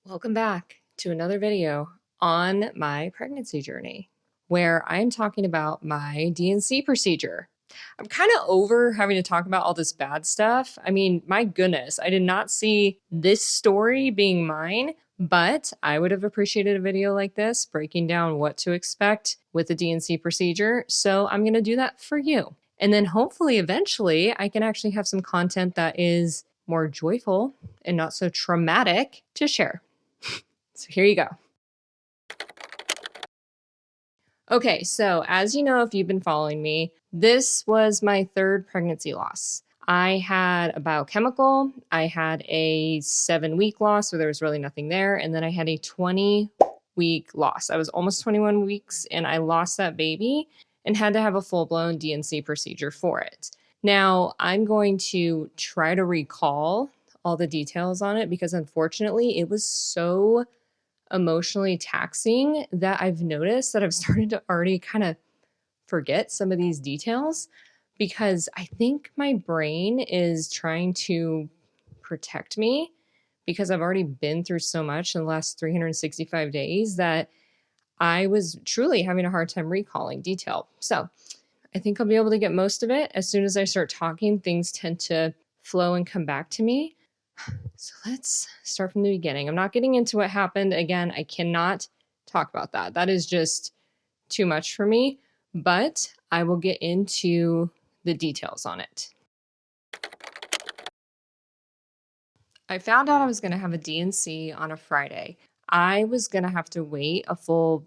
Welcome back to another video on my pregnancy journey where I'm talking about my DNC procedure. I'm kind of over having to talk about all this bad stuff. I mean, my goodness, I did not see this story being mine, but I would have appreciated a video like this breaking down what to expect with the DNC procedure. So I'm going to do that for you. And then hopefully eventually I can actually have some content that is more joyful and not so traumatic to share. So here you go. Okay, so as you know, if you've been following me, this was my third pregnancy loss. I had a biochemical, I had a 7-week loss where there was really nothing there, and then I had a 20-week loss. I was almost 21 weeks and I lost that baby and had to have a full-blown DNC procedure for it. Now, I'm going to try to recall all the details on it because unfortunately it was so emotionally taxing that I've noticed that I've started to already kind of forget some of these details because I think my brain is trying to protect me because I've already been through so much in the last 365 days that I was truly having a hard time recalling detail. So I think I'll be able to get most of it. As soon as I start talking, things tend to flow and come back to me. So let's start from the beginning. I'm not getting into what happened. Again, I cannot talk about that. That is just too much for me, but I will get into the details on it. I found out I was going to have a DNC on a Friday. I was going to have to wait a full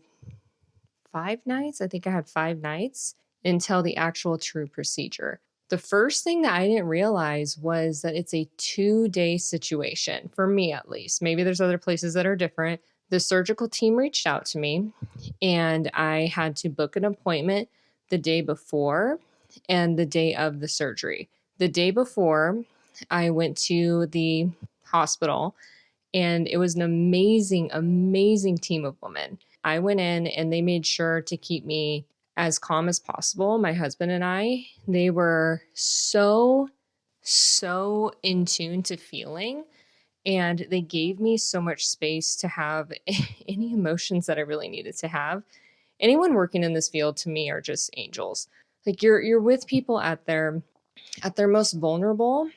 5 nights. I think I had 5 nights until the actual true procedure. The first thing that I didn't realize was that it's a 2-day situation, for me at least. Maybe there's other places that are different. The surgical team reached out to me and I had to book an appointment the day before and the day of the surgery. The day before, I went to the hospital and it was an amazing, amazing team of women. I went in and they made sure to keep me as calm as possible. My husband and I, they were so in tune to feeling, and they gave me so much space to have any emotions that I really needed to have. Anyone working in this field to me are just angels. Like you're with people at their most vulnerable,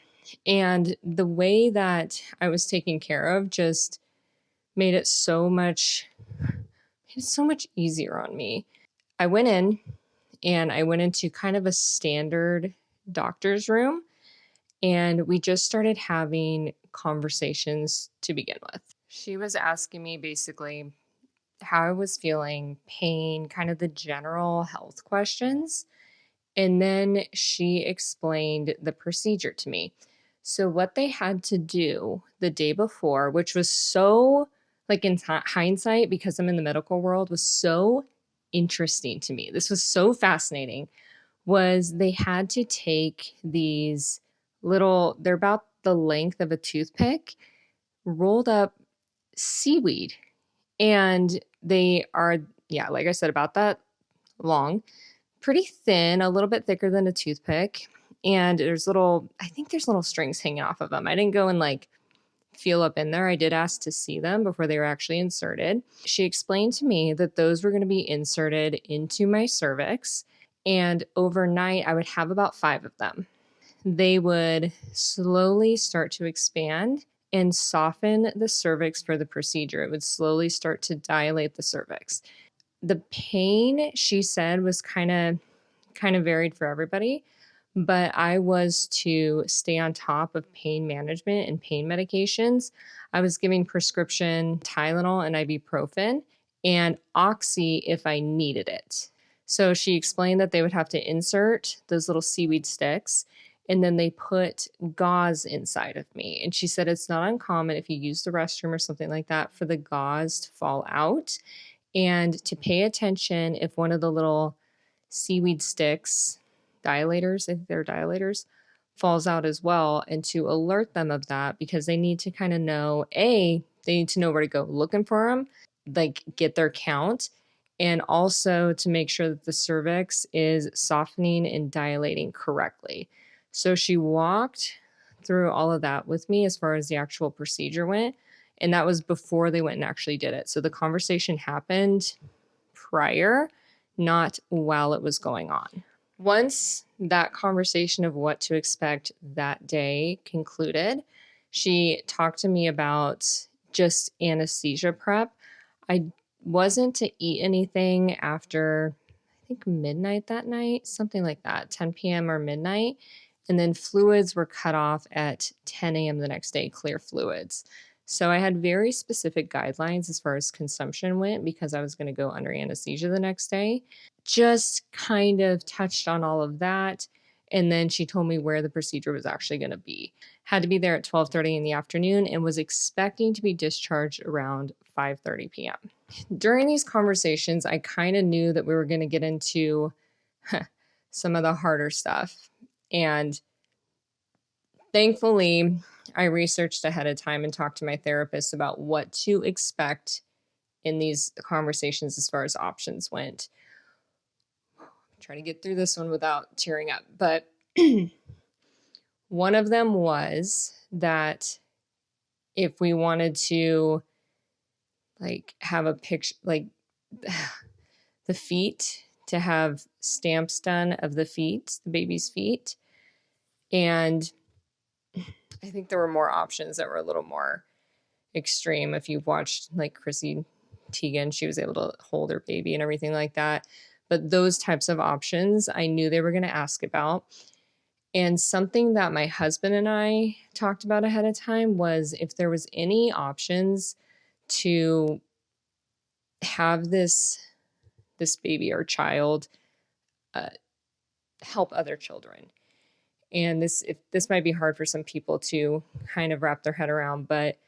and the way that I was taken care of just made it so much easier on me. I went in and I went into kind of a standard doctor's room and we just started having conversations to begin with. She was asking me basically how I was feeling, pain, kind of the general health questions. And then she explained the procedure to me. So, what they had to do the day before, which was so, like in hindsight, because I'm in the medical world, was so interesting to me. This was so fascinating. Was they had to take these little, they're about the length of a toothpick, rolled up seaweed. And they are, yeah, like I said, about that long, pretty thin, a little bit thicker than a toothpick. And I think there's little strings hanging off of them. I didn't go and like feel up in there. I did ask to see them before they were actually inserted. She explained to me that those were going to be inserted into my cervix. And overnight, I would have about 5 of them. They would slowly start to expand and soften the cervix for the procedure. It would slowly start to dilate the cervix. The pain, she said, was kind of varied for everybody, but I was to stay on top of pain management and pain medications. I was giving prescription Tylenol and ibuprofen and Oxy if I needed it. So she explained that they would have to insert those little seaweed sticks and then they put gauze inside of me. And she said it's not uncommon if you use the restroom or something like that for the gauze to fall out and to pay attention if one of the little seaweed sticks, dilators, I think they're dilators, falls out as well, and to alert them of that because they need to kind of know, they need to know where to go looking for them, like get their count, and also to make sure that the cervix is softening and dilating correctly. So she walked through all of that with me as far as the actual procedure went. And that was before they went and actually did it. So the conversation happened prior, not while it was going on. Once that conversation of what to expect that day concluded, she talked to me about just anesthesia prep. I wasn't to eat anything after, I think, midnight that night, something like that, 10 p.m. or midnight. And then fluids were cut off at 10 a.m. the next day, clear fluids. So I had very specific guidelines as far as consumption went because I was going to go under anesthesia the next day. Just kind of touched on all of that. And then she told me where the procedure was actually going to be. Had to be there at 12:30 in the afternoon and was expecting to be discharged around 5:30 p.m. During these conversations, I kind of knew that we were going to get into some of the harder stuff. And thankfully, I researched ahead of time and talked to my therapist about what to expect in these conversations as far as options went. Try to get through this one without tearing up. But one of them was that if we wanted to have a picture, the feet, to have stamps done of the feet, the baby's feet. And I think there were more options that were a little more extreme. If you've watched Chrissy Teigen, she was able to hold her baby and everything like that. But those types of options, I knew they were going to ask about. And something that my husband and I talked about ahead of time was if there was any options to have this baby or child help other children. And this might be hard for some people to kind of wrap their head around, but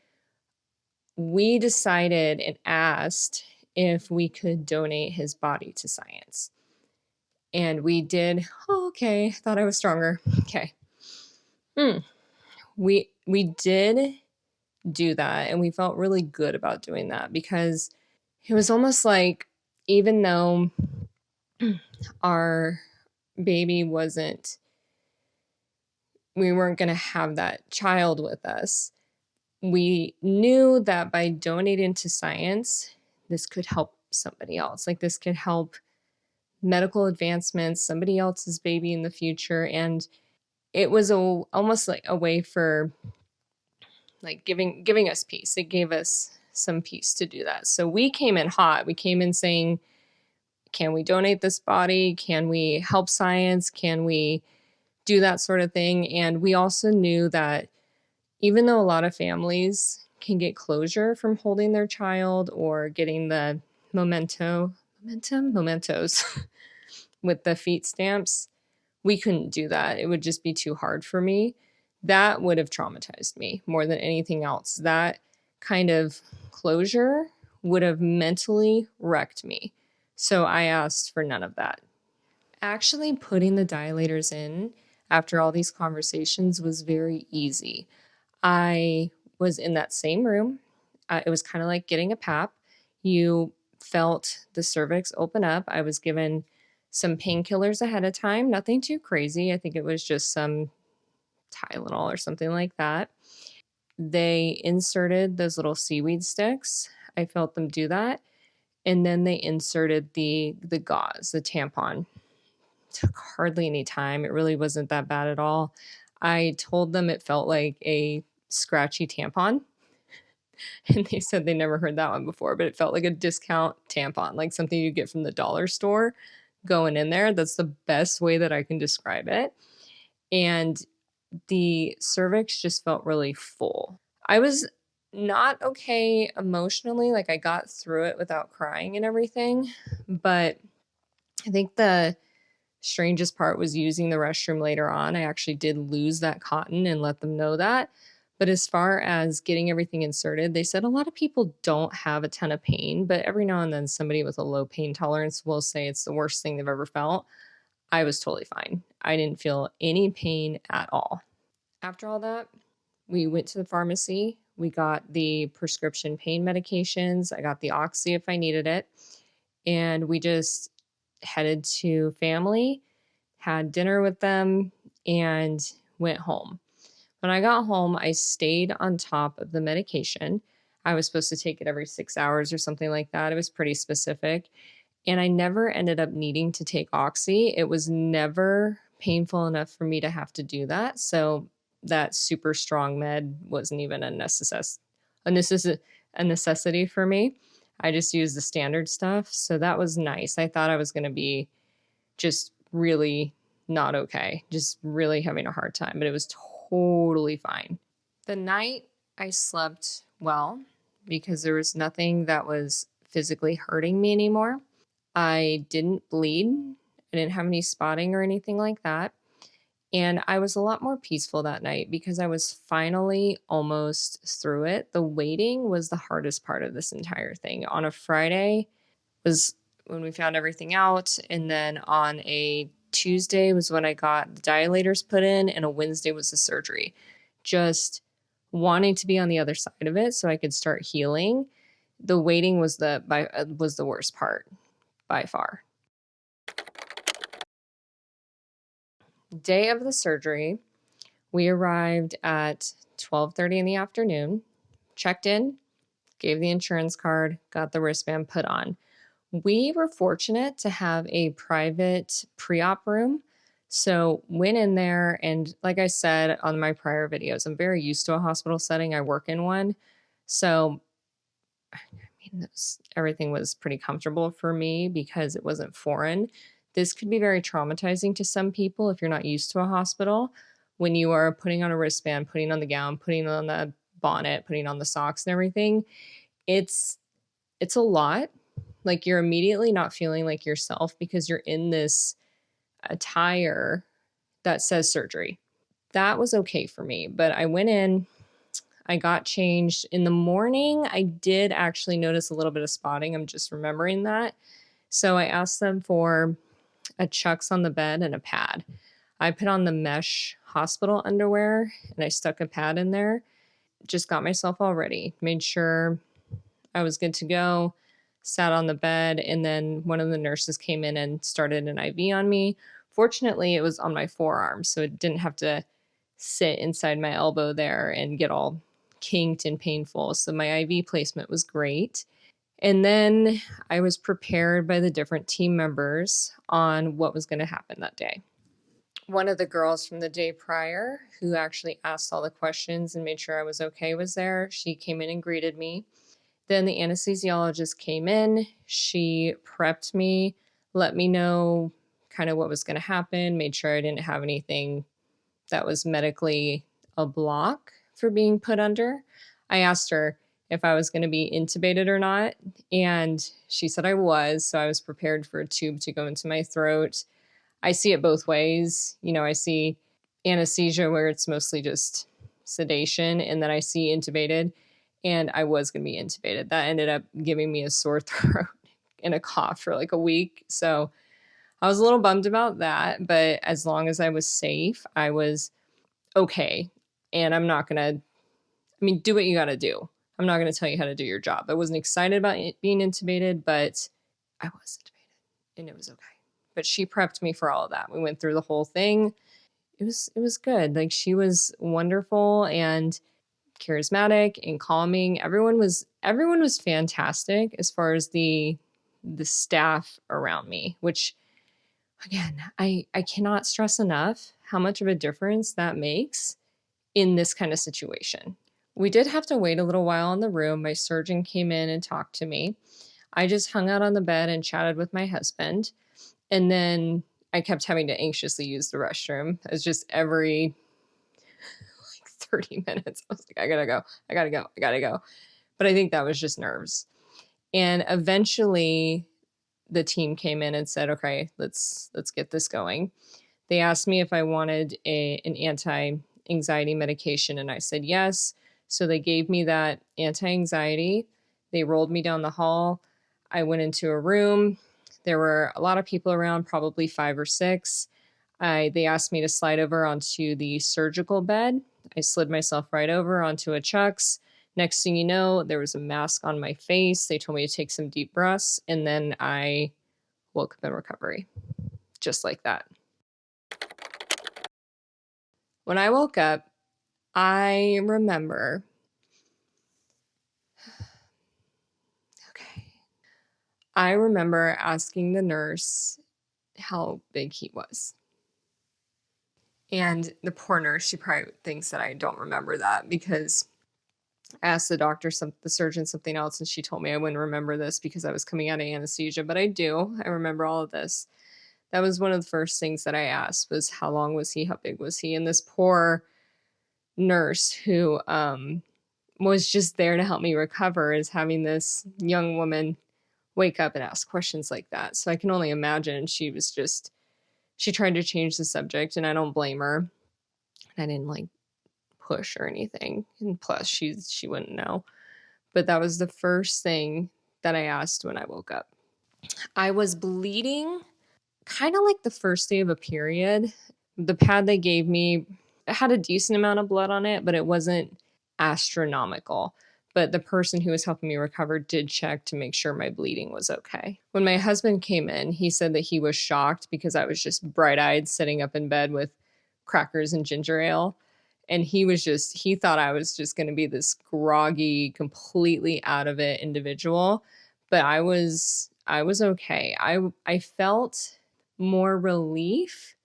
we decided and asked if we could donate his body to science. And we did. Oh, okay. Thought I was stronger. Okay. We did do that, and we felt really good about doing that because it was almost like, even though our baby we weren't going to have that child with us, we knew that by donating to science, this could help somebody else. This could help medical advancements, somebody else's baby in the future. And it was almost like a way for giving us peace. It gave us some peace to do that. So we came in hot. We came in saying, can we donate this body? Can we help science? Can we do that sort of thing? And we also knew that even though a lot of families can get closure from holding their child or getting the mementos with the feet stamps, we couldn't do that. It would just be too hard for me. That would have traumatized me more than anything else. That kind of closure would have mentally wrecked me. So I asked for none of that. Actually, putting the dilators in after all these conversations was very easy. I was in that same room. It was kind of like getting a PAP. You felt the cervix open up. I was given some painkillers ahead of time, nothing too crazy. I think it was just some Tylenol or something like that. They inserted those little seaweed sticks. I felt them do that. And then they inserted the gauze, the tampon. It took hardly any time. It really wasn't that bad at all. I told them it felt like a scratchy tampon. And they said they never heard that one before, but it felt like a discount tampon, like something you get from the dollar store going in there. That's the best way that I can describe it. And the cervix just felt really full. I was not okay emotionally. I got through it without crying and everything. But I think the strangest part was using the restroom later on. I actually did lose that cotton and let them know that. But as far as getting everything inserted, they said a lot of people don't have a ton of pain, but every now and then somebody with a low pain tolerance will say it's the worst thing they've ever felt. I was totally fine. I didn't feel any pain at all. After all that, we went to the pharmacy. We got the prescription pain medications. I got the Oxy if I needed it. And we just headed to family, had dinner with them, and went home. When I got home, I stayed on top of the medication. I was supposed to take it every 6 hours or something like that. It was pretty specific, and I never ended up needing to take Oxy. It was never painful enough for me to have to do that, so that super strong med wasn't even a necess a necessity for me. I just used the standard stuff, so that was nice. I thought I was gonna be just really not okay, just really having a hard time, but it was totally fine. The night I slept well because there was nothing that was physically hurting me anymore. I didn't bleed. I didn't have any spotting or anything like that. And I was a lot more peaceful that night because I was finally almost through it. The waiting was the hardest part of this entire thing. On a Friday was when we found everything out, and then on a Tuesday was when I got the dilators put in, and a Wednesday was the surgery. Just wanting to be on the other side of it so I could start healing. The waiting was the worst part by far. Day of the surgery, we arrived at 12:30 in the afternoon, checked in, gave the insurance card, got the wristband put on. We were fortunate to have a private pre-op room. So went in there, and like I said on my prior videos, I'm very used to a hospital setting. I work in one. So I mean, everything was pretty comfortable for me because it wasn't foreign. This could be very traumatizing to some people if you're not used to a hospital. When you are putting on a wristband, putting on the gown, putting on the bonnet, putting on the socks and everything, it's it's a lot. Like, you're immediately not feeling like yourself because you're in this attire that says surgery. That was okay for me, but I went in, I got changed. In the morning, I did actually notice a little bit of spotting. I'm just remembering that. So I asked them for a chucks on the bed and a pad. I put on the mesh hospital underwear and I stuck a pad in there. Just got myself all ready, made sure I was good to go, sat on the bed, and then one of the nurses came in and started an IV on me. Fortunately, it was on my forearm, so it didn't have to sit inside my elbow there and get all kinked and painful. So my IV placement was great. And then I was prepared by the different team members on what was going to happen that day. One of the girls from the day prior, who actually asked all the questions and made sure I was okay, was there. She came in and greeted me. Then the anesthesiologist came in. She prepped me, let me know kind of what was going to happen, made sure I didn't have anything that was medically a block for being put under. I asked her if I was going to be intubated or not, and she said I was, so I was prepared for a tube to go into my throat. I see it both ways. You know, I see anesthesia where it's mostly just sedation, and then I see intubated, and I was going to be intubated. That ended up giving me a sore throat and a cough for like a week. So I was a little bummed about that, but as long as I was safe, I was okay. And I'm not going to, I mean, do what you got to do. I'm not going to tell you how to do your job. I wasn't excited about being intubated, but I was intubated and it was okay. But she prepped me for all of that. We went through the whole thing. It was good. Like, she was wonderful and charismatic and calming. Everyone was fantastic as far as the staff around me, which again, I cannot stress enough how much of a difference that makes in this kind of situation. We did have to wait a little while in the room. My surgeon came in and talked to me. I just hung out on the bed and chatted with my husband. And then I kept having to anxiously use the restroom. It's just every like 30 minutes. I was like, I gotta go, I gotta go, I gotta go. But I think that was just nerves. And eventually the team came in and said, okay, let's get this going. They asked me if I wanted an anti-anxiety medication, and I said yes. So they gave me that anti-anxiety. They rolled me down the hall. I went into a room. There were a lot of people around, probably 5 or 6. They asked me to slide over onto the surgical bed. I slid myself right over onto a chucks. Next thing you know, there was a mask on my face. They told me to take some deep breaths, and then I woke up in recovery, just like that. When I woke up, I remember I remember asking the nurse how big he was. And the poor nurse, she probably thinks that I don't remember that because I asked the surgeon something else, and she told me I wouldn't remember this because I was coming out of anesthesia, but I do. I remember all of this. That was one of the first things that I asked was how long was he? How big was he? And this poor nurse who was just there to help me recover is having this young woman wake up and ask questions like that. So I can only imagine she tried to change the subject, and I don't blame her. I didn't like push or anything. And plus she wouldn't know. But that was the first thing that I asked when I woke up. I was bleeding kind of like the first day of a period. The pad they gave me had a decent amount of blood on it, but it wasn't astronomical. But the person who was helping me recover did check to make sure my bleeding was okay. When my husband came in, he said that he was shocked because I was just bright-eyed sitting up in bed with crackers and ginger ale. And he thought I was just going to be this groggy, completely out of it individual. But I was okay. I felt more relief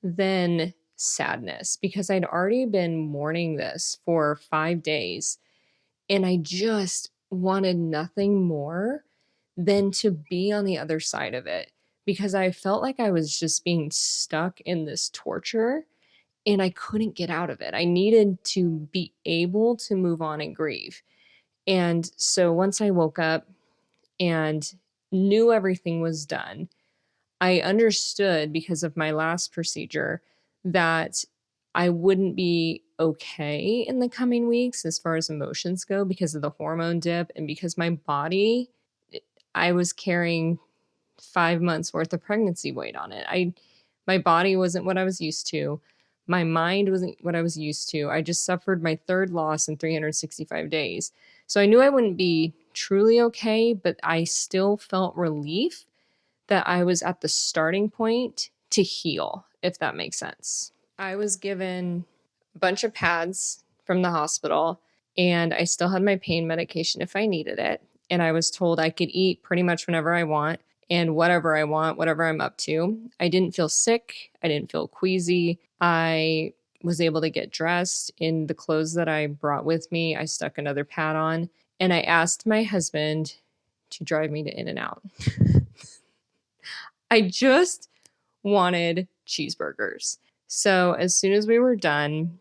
than sadness because I'd already been mourning this for 5 days, and I just wanted nothing more than to be on the other side of it because I felt like I was just being stuck in this torture and I couldn't get out of it. I needed to be able to move on and grieve. And so once I woke up and knew everything was done, I understood because of my last procedure that I wouldn't be okay in the coming weeks as far as emotions go because of the hormone dip and because my body, I was carrying 5 months worth of pregnancy weight on it. My body wasn't what I was used to. My mind wasn't what I was used to. I just suffered my third loss in 365 days. So I knew I wouldn't be truly okay, but I still felt relief that I was at the starting point to heal, if that makes sense. I was given a bunch of pads from the hospital, and I still had my pain medication if I needed it. And I was told I could eat pretty much whenever I want and whatever I want, whatever I'm up to. I didn't feel sick. I didn't feel queasy. I was able to get dressed in the clothes that I brought with me. I stuck another pad on, and I asked my husband to drive me to In-N-Out. I just wanted cheeseburgers. So as soon as we were done,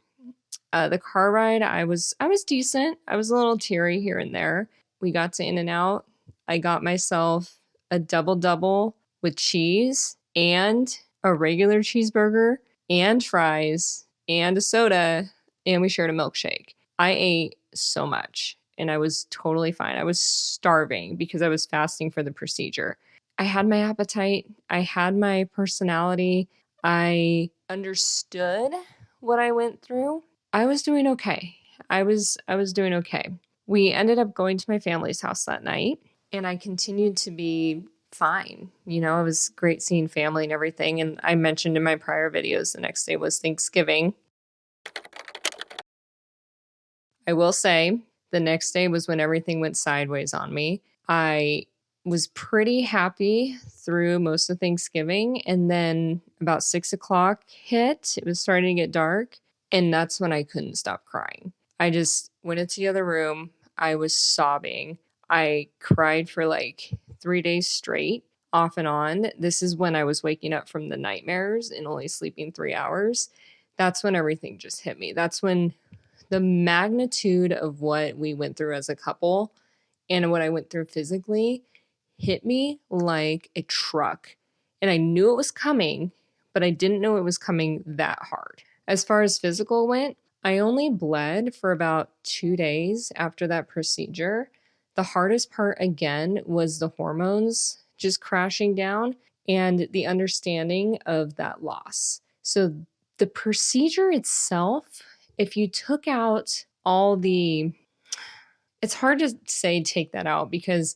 the car ride, I was decent. I was a little teary here and there. We got to In-N-Out. I got myself a double with cheese and a regular cheeseburger and fries and a soda, and we shared a milkshake. I ate so much and I was totally fine. I was starving because I was fasting for the procedure. I had my appetite. I had my personality. I understood what I went through. I was doing okay. I was doing okay. We ended up going to my family's house that night, and I continued to be fine. You know, it was great seeing family and everything. And I mentioned in my prior videos the next day was Thanksgiving. I will say the next day was when everything went sideways on me. I was pretty happy through most of Thanksgiving. And then about 6 o'clock hit, it was starting to get dark. And that's when I couldn't stop crying. I just went into the other room. I was sobbing. I cried for like 3 days straight, off and on. This is when I was waking up from the nightmares and only sleeping 3 hours. That's when everything just hit me. That's when the magnitude of what we went through as a couple and what I went through physically hit me like a truck. And I knew it was coming, but I didn't know it was coming that hard. As far as physical went, I only bled for about 2 days after that procedure. The hardest part, again, was the hormones just crashing down and the understanding of that loss. So the procedure itself, if you took out it's hard to say take that out because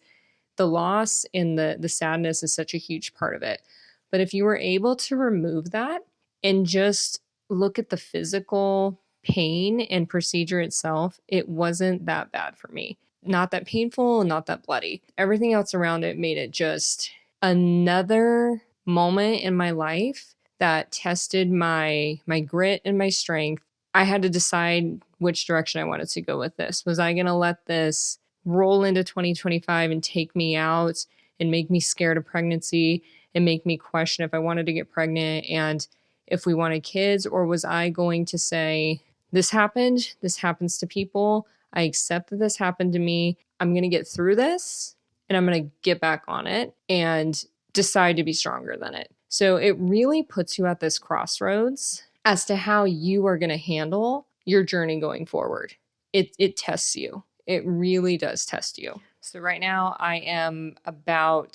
the loss and the sadness is such a huge part of it. But if you were able to remove that and just look at the physical pain and procedure itself, it wasn't that bad for me. not that painful, not that bloody. Everything else around it made it just another moment in my life that tested my grit and my strength. I had to decide which direction I wanted to go with this. Was I going to let this roll into 2025 and take me out and make me scared of pregnancy and make me question if I wanted to get pregnant and if we wanted kids? Or was I going to say, this happened, this happens to people, I accept that this happened to me, I'm going to get through this and I'm going to get back on it and decide to be stronger than it. So it really puts you at this crossroads as to how you are going to handle your journey going forward. It tests you. It really does test you. So right now I am about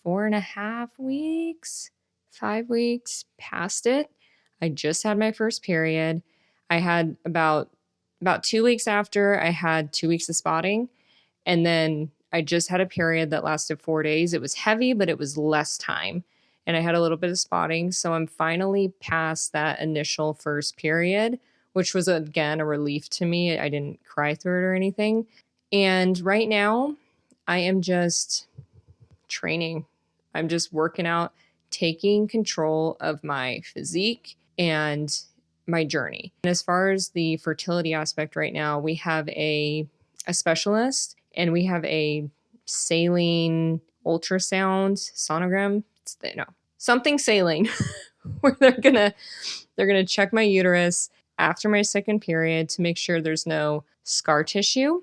4.5 weeks, 5 weeks past it. I just had my first period. I had about 2 weeks after, I had 2 weeks of spotting. And then I just had a period that lasted 4 days. It was heavy, but it was less time. And I had a little bit of spotting. So I'm finally past that initial first period, which was, again, a relief to me. I didn't cry through it or anything. And right now, I am just training. I'm just working out, taking control of my physique and my journey. And as far as the fertility aspect right now, we have a specialist and we have a saline ultrasound sonogram. Something saline where they're gonna check my uterus after my second period to make sure there's no scar tissue.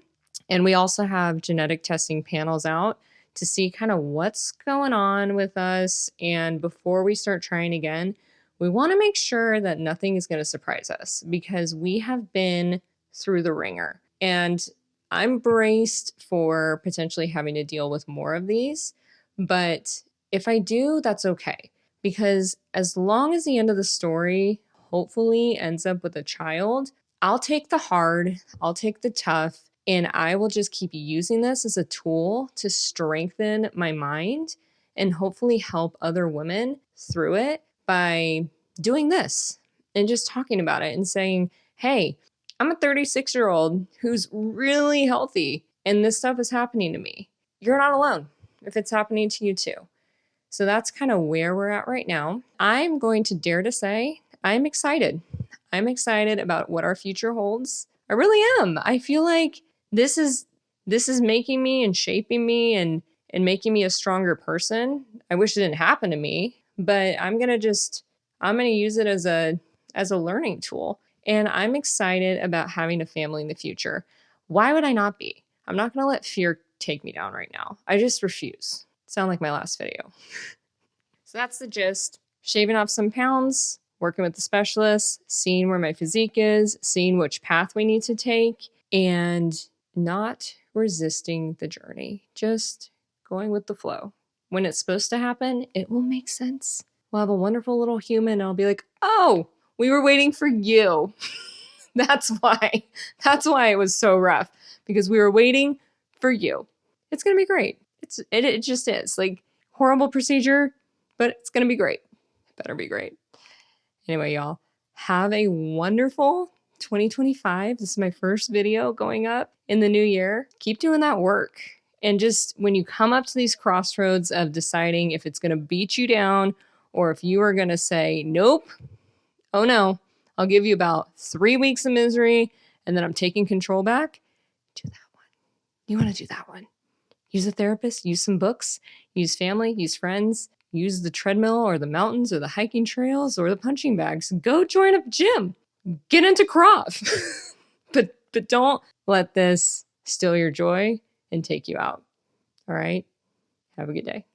And we also have genetic testing panels out to see kind of what's going on with us. And before we start trying again, we want to make sure that nothing is going to surprise us because we have been through the ringer. And I'm braced for potentially having to deal with more of these. But if I do, that's okay. Because as long as the end of the story hopefully ends up with a child, I'll take the hard, I'll take the tough, and I will just keep using this as a tool to strengthen my mind and hopefully help other women through it by doing this and just talking about it and saying, hey, I'm a 36-year-old who's really healthy and this stuff is happening to me. You're not alone if it's happening to you too. So that's kind of where we're at right now. I'm going to dare to say I'm excited. I'm excited about what our future holds. I really am. I feel like this is making me and shaping me and making me a stronger person. I wish it didn't happen to me, but I'm going to use it as a learning tool. And I'm excited about having a family in the future. Why would I not be? I'm not going to let fear take me down right now. I just refuse. Sound like my last video. So that's the gist. Shaving off some pounds, working with the specialist, seeing where my physique is, seeing which path we need to take, and not resisting the journey. Just going with the flow. When it's supposed to happen, it will make sense. We'll have a wonderful little human and I'll be like, oh, we were waiting for you. That's why it was so rough, because we were waiting for you. It's going to be great. It just is. Like, horrible procedure, but it's going to be great. It better be great. Anyway, y'all, have a wonderful 2025. This is my first video going up in the new year. Keep doing that work. And just when you come up to these crossroads of deciding if it's going to beat you down or if you are going to say, nope, oh no, I'll give you about 3 weeks of misery and then I'm taking control back, do that one. You want to do that one. Use a therapist, use some books, use family, use friends, use the treadmill or the mountains or the hiking trails or the punching bags. Go join a gym. Get into Krav. but don't let this steal your joy and take you out. All right? Have a good day.